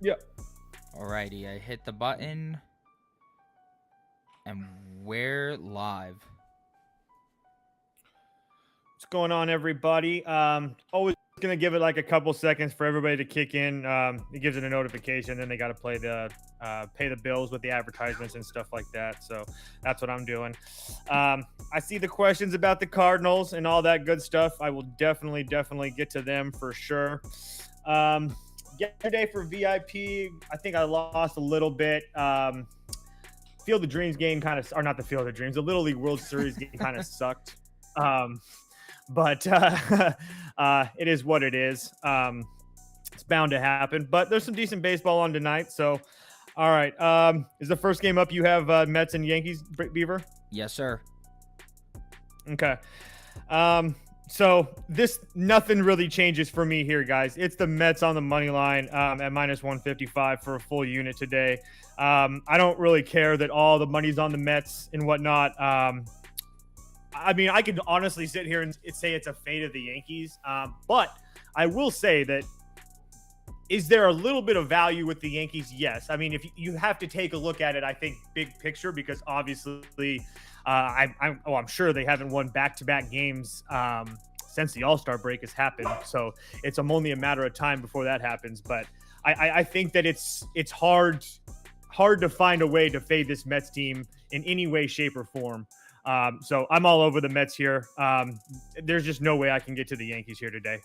Yeah. Alrighty, I hit the button, and we're live. What's going on, everybody? Always gonna give it like a couple seconds for everybody to kick in. It gives it a notification, then they got to pay the bills with the advertisements and stuff like that. So that's what I'm doing. I see the questions about the Cardinals and all that good stuff. I will definitely get to them for sure. Yesterday for VIP, I think I lost a little bit. Field of Dreams game kind of, or not the Field of Dreams, the Little League World Series game kind of sucked. But it is what it is. It's bound to happen. But there's some decent baseball on tonight. So, all right. Is the first game up? You have Mets and Yankees, Beaver? Yes, sir. Okay. So nothing really changes for me here, guys. It's the Mets on the money line at minus 155 for a full unit today. I don't really care that all the money's on the Mets and whatnot. I mean, I could honestly sit here and say it's a fate of the Yankees. But I will say that, is there a little bit of value with the Yankees? Yes. I mean, if you have to take a look at it, I think big picture, because obviously I'm sure they haven't won back-to-back games since the All-Star break has happened. So it's only a matter of time before that happens. But I think that it's hard to find a way to fade this Mets team in any way, shape, or form. So I'm all over the Mets here. There's just no way I can get to the Yankees here today.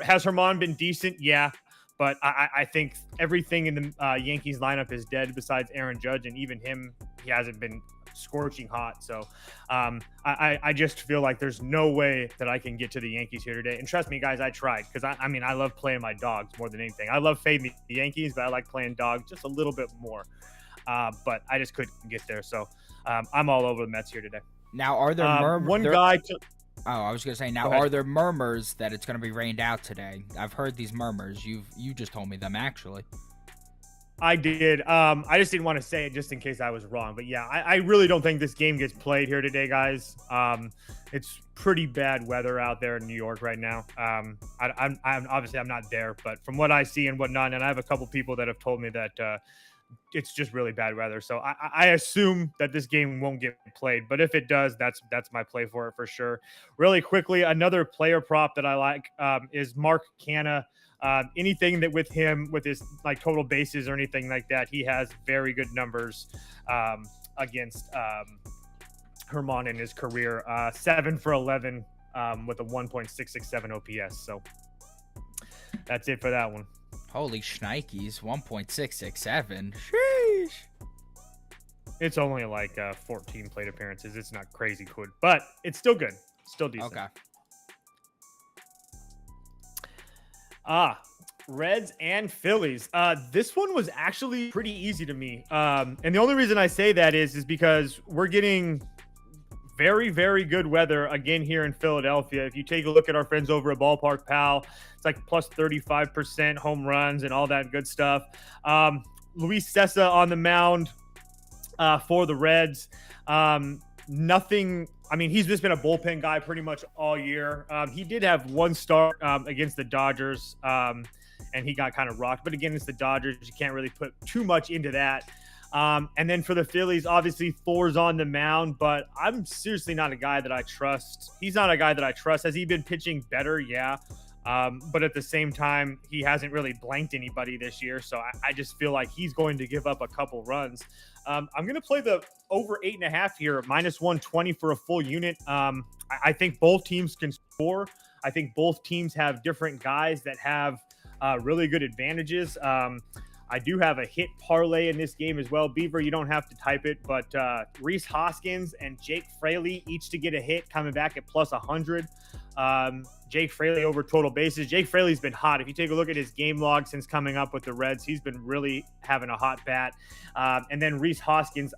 Has Herman been decent? Yeah. But I think everything in the Yankees lineup is dead besides Aaron Judge, and even him, he hasn't been scorching hot. So I just feel like there's no way that I can get to the Yankees here today. And trust me, guys, I tried, because I mean, I love playing my dogs more than anything. I love fading the Yankees, but I like playing dogs just a little bit more. But I just couldn't get there. So I'm all over the Mets here today. Now, are there I was gonna say, now, are there murmurs that it's gonna be rained out today? I've heard these murmurs. You just told me them, actually. I did. I just didn't want to say it just in case I was wrong. But yeah, I really don't think this game gets played here today, guys. It's pretty bad weather out there in New York right now. I'm obviously I'm not there, but from what I see and whatnot, and I have a couple people that have told me that it's just really bad weather. So I assume that this game won't get played. But if it does, that's my play for it for sure. Really quickly, another player prop that I like is Mark Canha. Anything that with him, with his like total bases or anything like that, he has very good numbers against Herman in his career. 7 for 11 with a 1.667 OPS. So that's it for that one. Holy shnikes, 1.667. Sheesh. It's only like 14 plate appearances. It's not crazy good, but it's still good. Still decent. Okay. Reds and Phillies. This one was actually pretty easy to me. And the only reason I say that is because we're getting very, very good weather again here in Philadelphia. If you take a look at our friends over at Ballpark Pal, it's like plus 35% home runs and all that good stuff. Luis Sessa on the mound for the Reds. Nothing. I mean, he's just been a bullpen guy pretty much all year. He did have one start against the Dodgers, and he got kind of rocked. But again, it's the Dodgers. You can't really put too much into that. And then for the Phillies, obviously Thor's on the mound, but I'm seriously not a guy that I trust. He's not a guy that I trust. Has he been pitching better? Yeah. But at the same time, he hasn't really blanked anybody this year. So I just feel like he's going to give up a couple runs. I'm going to play the over 8.5 here, minus 120 for a full unit. I think both teams can score. I think both teams have different guys that have really good advantages. I do have a hit parlay in this game as well. Beaver, you don't have to type it, but Rhys Hoskins and Jake Fraley each to get a hit, coming back at plus 100. Jake Fraley over total bases. Jake Fraley's been hot. If you take a look at his game log since coming up with the Reds, he's been really having a hot bat. And then Rhys Hoskins,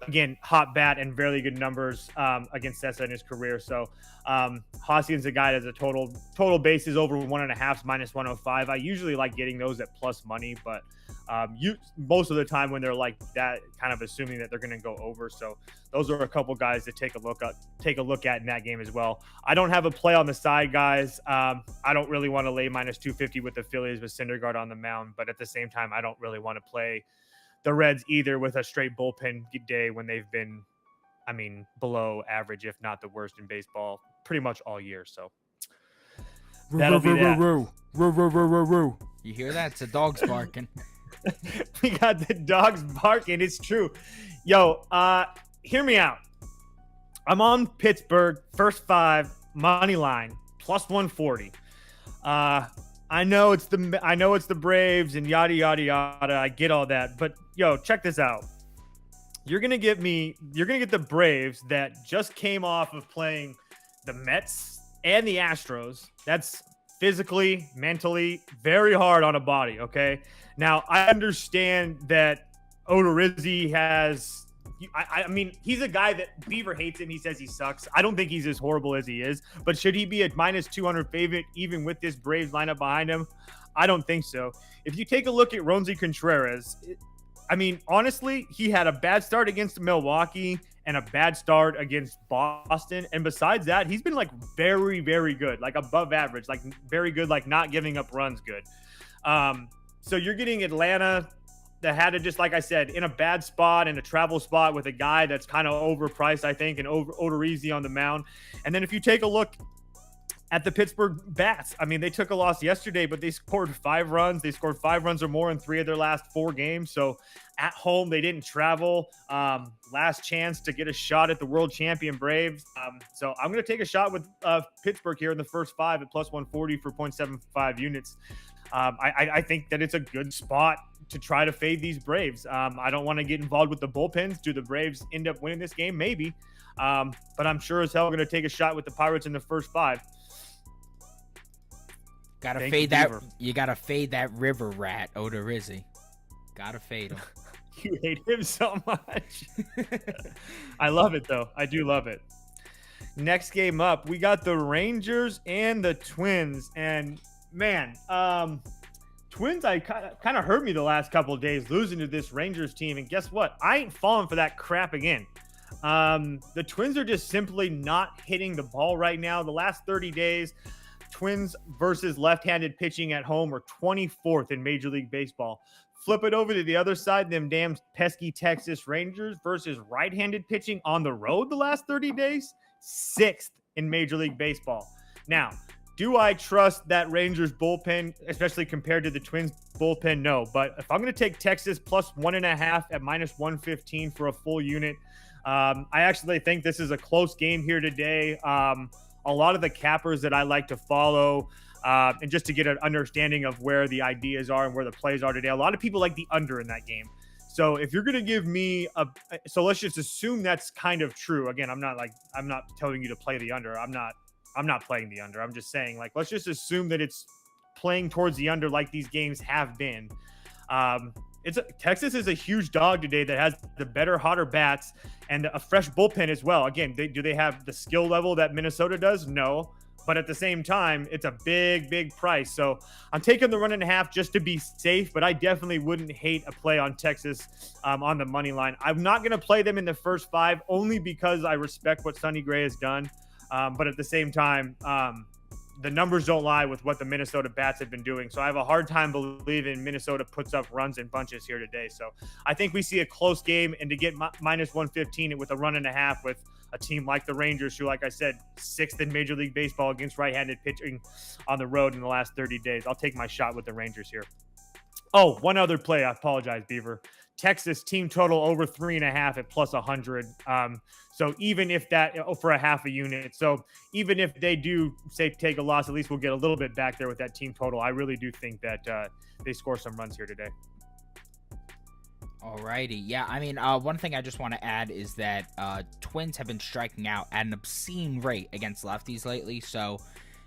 again, hot bat and very good numbers against Cessa in his career. So Hoskins, a guy that's a total bases over 1.5 minus 105. I usually like getting those at plus money, but most of the time when they're like that, kind of assuming that they're going to go over. So those are a couple guys to take a look at in that game as well. I don't have a play on the side, guys. I don't really want to lay minus 250 with the Phillies with Syndergaard on the mound, but at the same time, I don't really want to play the Reds either with a straight bullpen day when they've been, below average, if not the worst in baseball, pretty much all year. So that'll be that. You hear that? It's the dogs barking. We got the dogs barking. It's true. Yo, hear me out. I'm on Pittsburgh, first 5, money line, plus 140. I know it's the Braves and yada yada yada. I get all that, but yo, check this out. You're gonna get the Braves that just came off of playing the Mets and the Astros. That's physically, mentally very hard on a body. Okay, now I understand that Odorizzi has. He's a guy that Beaver hates him. He says he sucks. I don't think he's as horrible as he is. But should he be a minus 200 favorite even with this Braves lineup behind him? I don't think so. If you take a look at Roansy Contreras, honestly, he had a bad start against Milwaukee and a bad start against Boston. And besides that, he's been like very, very good, like above average, like very good, like not giving up runs good. So you're getting Atlanta that had to, just like I said, in a bad spot, in a travel spot with a guy that's kind of overpriced, I think, and Odorizzi on the mound. And then if you take a look at the Pittsburgh Bats, they took a loss yesterday, but they scored 5 runs. They scored 5 runs or more in 3 of their last 4 games. So at home, they didn't travel. Last chance to get a shot at the world champion Braves. So I'm going to take a shot with Pittsburgh here in the first 5 at plus 140 for 0.75 units. I think that it's a good spot to try to fade these Braves. I don't want to get involved with the bullpens. Do the Braves end up winning this game? Maybe. But I'm sure as hell going to take a shot with the Pirates in the first 5. Gotta fade that. You gotta fade that river rat, Odorizzi. Gotta fade him. You hate him so much. I love it, though. I do love it. Next game up, we got the Rangers and the Twins. And, man, Twins, I kind of hurt me the last couple of days losing to this Rangers team. And guess what? I ain't falling for that crap again. The Twins are just simply not hitting the ball right now. The last 30 days, Twins versus left-handed pitching at home are 24th in Major League Baseball. Flip it over to the other side, them damn pesky Texas Rangers versus right-handed pitching on the road the last 30 days, 6th in Major League Baseball. Now, do I trust that Rangers bullpen, especially compared to the Twins bullpen? No, but if I'm going to take Texas plus 1.5 at minus 115 for a full unit, I actually think this is a close game here today. A lot of the cappers that I like to follow, and just to get an understanding of where the ideas are and where the plays are today, a lot of people like the under in that game. So if you're going to give me so let's just assume that's kind of true. Again, I'm not telling you to play the under. I'm not playing the under. I'm just saying, like, let's just assume that it's playing towards the under like these games have been. Texas is a huge dog today that has the better, hotter bats and a fresh bullpen as well. Again, do they have the skill level that Minnesota does? No. But at the same time, it's a big, big price. So I'm taking the 1.5 just to be safe, but I definitely wouldn't hate a play on Texas on the money line. I'm not going to play them in the first 5 only because I respect what Sonny Gray has done. But at the same time, the numbers don't lie with what the Minnesota Bats have been doing. So I have a hard time believing Minnesota puts up runs in bunches here today. So I think we see a close game, and to get minus 115 with a 1.5 with a team like the Rangers, who, like I said, 6th in Major League Baseball against right-handed pitching on the road in the last 30 days. I'll take my shot with the Rangers here. Oh, one other play. I apologize, Beaver. Texas team total over 3.5 at plus 100. So even if that for a half a unit, so even if they do say take a loss, at least we'll get a little bit back there with that team total. I really do think that they score some runs here today. Alrighty. Yeah, one thing I just want to add is that Twins have been striking out at an obscene rate against lefties lately. So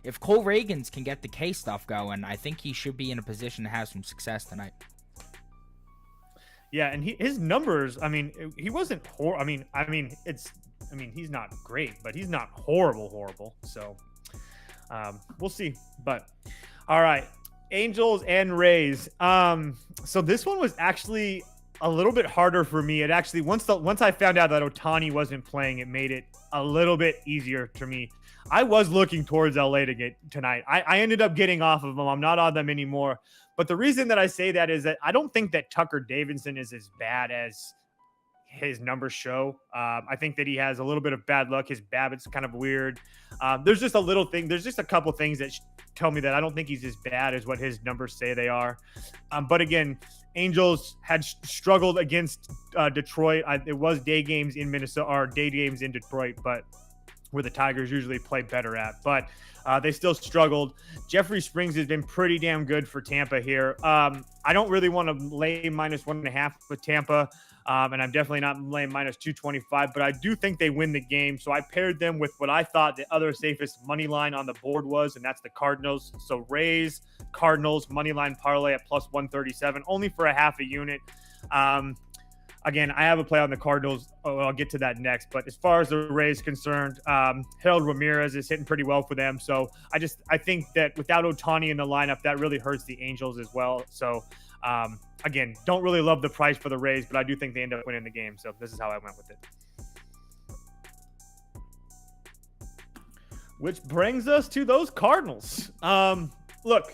if Cole Reagans can get the K stuff going, I think he should be in a position to have some success tonight. Yeah, and his numbers, I mean, he wasn't he's not great, but he's not horrible. So we'll see. But all right, Angels and Rays. So this one was actually a little bit harder for me. It actually once I found out that Ohtani wasn't playing, it made it a little bit easier for me. I was looking towards LA to get tonight. I ended up getting off of them. I'm not on them anymore. But the reason that I say that is that I don't think that Tucker Davidson is as bad as his numbers show. I think that he has a little bit of bad luck. His BABIP's kind of weird. There's just a couple things that tell me that I don't think he's as bad as what his numbers say they are. But again, Angels had struggled against Detroit. It was day games in Minnesota or day games in Detroit, but where the Tigers usually play better at. But they still struggled. Jeffrey Springs has been pretty damn good for Tampa here. I don't really want to lay -1.5 with Tampa. And I'm definitely not laying -225, but I do think they win the game. So I paired them with what I thought the other safest money line on the board was, and that's the Cardinals. So Rays, Cardinals, money line parlay at +137, only for a half a unit. Again, I have a play on the Cardinals. I'll get to that next. But as far as the Rays concerned, Harold Ramirez is hitting pretty well for them. So I think that without Ohtani in the lineup, that really hurts the Angels as well. So again, don't really love the price for the Rays, but I do think they end up winning the game. So this is how I went with it. Which brings us to those Cardinals. Look,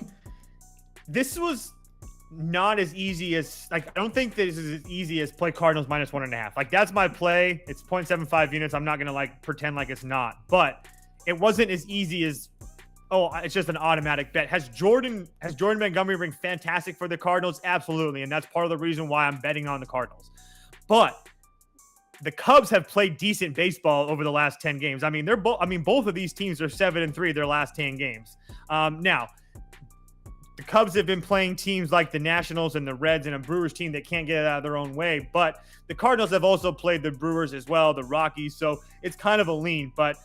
this was not as easy as I don't think this is as easy as play Cardinals -1.5. That's my play. It's 0.75 units. I'm not gonna pretend like it's not, but it wasn't as easy as it's just an automatic bet. Has Jordan Montgomery been fantastic for the Cardinals? Absolutely, and that's part of the reason why I'm betting on the Cardinals. But the Cubs have played decent baseball over the last 10 games. I mean, both of these teams are 7-3 their last 10 games. Now, the Cubs have been playing teams like the Nationals and the Reds and a Brewers team that can't get out of their own way. But the Cardinals have also played the Brewers as well, the Rockies. So it's kind of a lean. But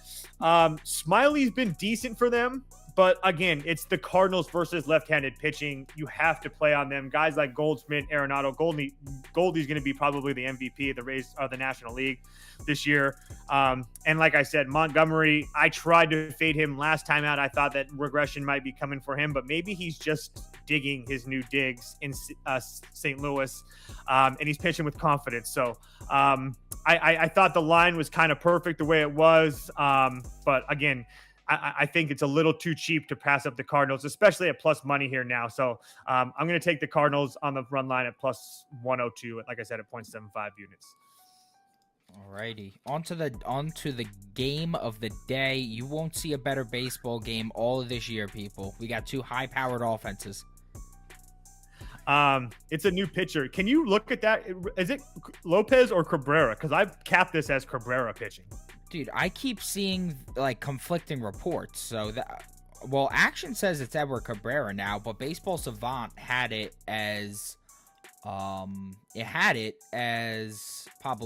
Smiley's been decent for them. But again, it's the Cardinals versus left-handed pitching. You have to play on them. Guys like Goldschmidt, Arenado, Goldie's going to be probably the MVP of the Rays or the National League this year. And like I said, Montgomery, I tried to fade him last time out. I thought that regression might be coming for him, but maybe he's just digging his new digs in St. Louis, and he's pitching with confidence. So I thought the line was kind of perfect the way it was. But again, I think it's a little too cheap to pass up the Cardinals, especially at plus money here now. So I'm going to take the Cardinals on the run line at +102, like I said, at 0.75 units. Alrighty, on to the game of the day. You won't see a better baseball game all of this year, people. We got two high-powered offenses. It's a new pitcher. Can you look at that? Is it Lopez or Cabrera? Because I've capped this as Cabrera pitching. Dude, I keep seeing conflicting reports. So Action says it's Edward Cabrera now, but Baseball Savant had it as Pablo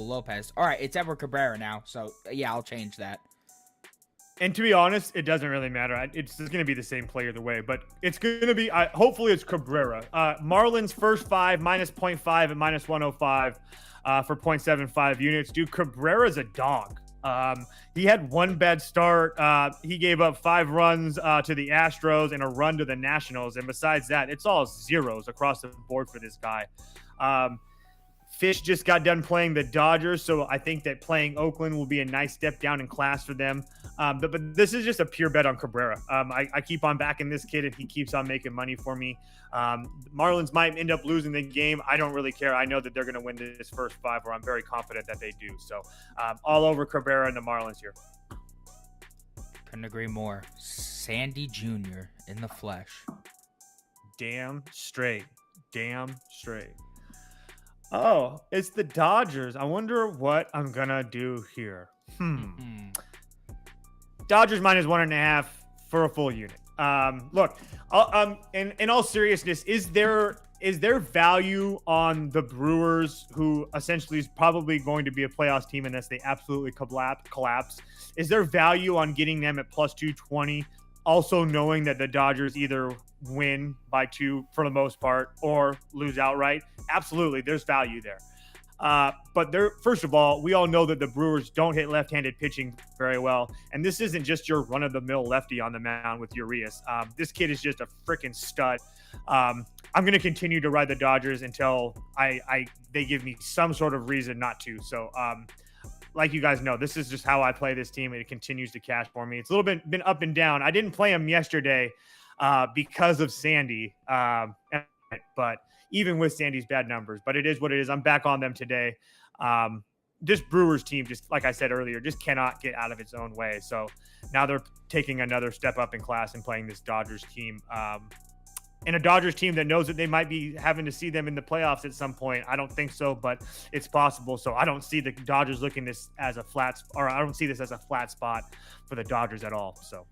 Lopez. All right, it's Edward Cabrera now. So yeah, I'll change that. And to be honest, it doesn't really matter. It's going to be the same play either way, but it's going to be, hopefully it's Cabrera. Marlins first 5, -0.5 at -105 for 0.75 units. Dude, Cabrera's a dog. He had one bad start. He gave up 5 runs to the Astros and a run to the Nationals. And besides that, it's all zeros across the board for this guy. Fish just got done playing the Dodgers, so I think that playing Oakland will be a nice step down in class for them. But this is just a pure bet on Cabrera. I keep on backing this kid, and he keeps on making money for me. Marlins might end up losing the game. I don't really care. I know that they're going to win this first 5, or I'm very confident that they do. So all over Cabrera and the Marlins here. Couldn't agree more. Sandy Jr. in the flesh. Damn straight. Oh, it's the Dodgers. I wonder what I'm going to do here. Dodgers -1.5 for a full unit. Look, in all seriousness, is there value on the Brewers, who essentially is probably going to be a playoffs team unless they absolutely collapse? Is there value on getting them at +220 also knowing that the Dodgers either win by 2 for the most part or lose outright, absolutely, there's value there. But first of all, we all know that the Brewers don't hit left-handed pitching very well, and this isn't just your run-of-the-mill lefty on the mound with Urias. This kid is just a freaking stud. I'm going to continue to ride the Dodgers until they give me some sort of reason not to. So, like you guys know, this is just how I play this team, and it continues to cash for me. It's a little bit been up and down. I didn't play them yesterday because of Sandy, but even with Sandy's bad numbers, but it is what it is. I'm back on them today. This Brewers team, just like I said earlier, just cannot get out of its own way. So now they're taking another step up in class and playing this Dodgers team. And a Dodgers team that knows that they might be having to see them in the playoffs at some point. I don't think so, but it's possible. So I don't see the Dodgers looking this as a flat, or I don't see this as a flat spot for the Dodgers at all. So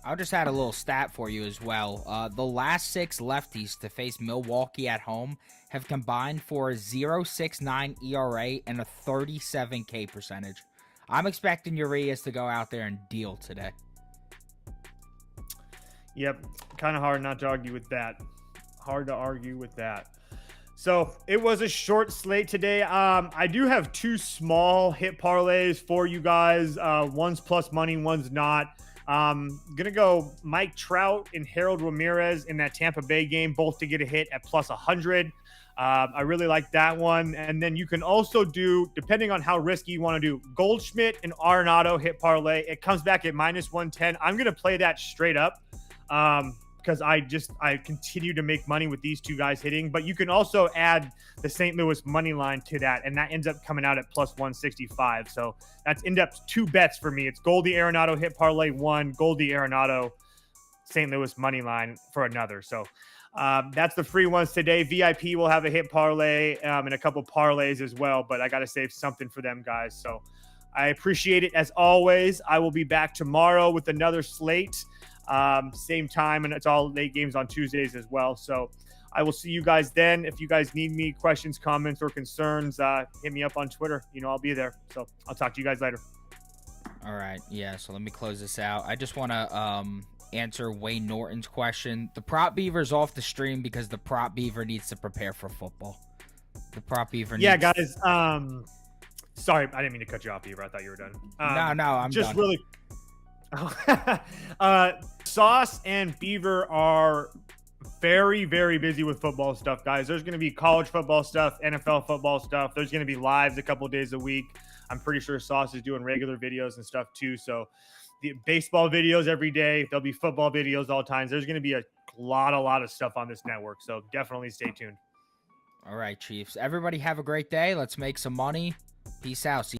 I'll just add a little stat for you as well. The last 6 lefties to face Milwaukee at home have combined for a 0.69 ERA and a 37 K percentage. I'm expecting Urias to go out there and deal today. Yep, kind of hard not to argue with that. Hard to argue with that. So it was a short slate today. I do have 2 small hit parlays for you guys. One's plus money, one's not. Gonna go Mike Trout and Harold Ramirez in that Tampa Bay game, both to get a hit at plus 100. I really like that one. And then you can also do, depending on how risky you want to do, Goldschmidt and Arenado hit parlay. It comes back at minus 110. I'm gonna play that straight up because I continue to make money with these 2 guys hitting. But you can also add the St. Louis money line to that, and that ends up coming out at plus 165. So that's end up 2 bets for me. It's Goldie Arenado hit parlay 1, Goldie Arenado St. Louis money line for another. So that's the free ones today. VIP will have a hit parlay and a couple parlays as well, but I got to save something for them guys. So I appreciate it as always. I will be back tomorrow with another slate. Same time, and it's all late games on Tuesdays as well. So I will see you guys then. If you guys need me, questions, comments, or concerns, hit me up on Twitter. I'll be there. So I'll talk to you guys later. All right. Yeah. So let me close this out. I just want to answer Wayne Norton's question. The prop beaver's off the stream because the prop beaver needs to prepare for football. The prop beaver. Yeah, guys. Sorry, I didn't mean to cut you off, Beaver. I thought you were done. No, I'm just done. Really. Sauce and Beaver are very, very busy with football stuff, guys. There's going to be college football stuff, NFL football stuff. There's going to be lives a couple days a week. I'm pretty sure Sauce is doing regular videos and stuff too. So the baseball videos every day. There'll be football videos all times. There's going to be a lot of stuff on this network. So definitely stay tuned. All right, Chiefs. Everybody have a great day. Let's make some money. Peace out. See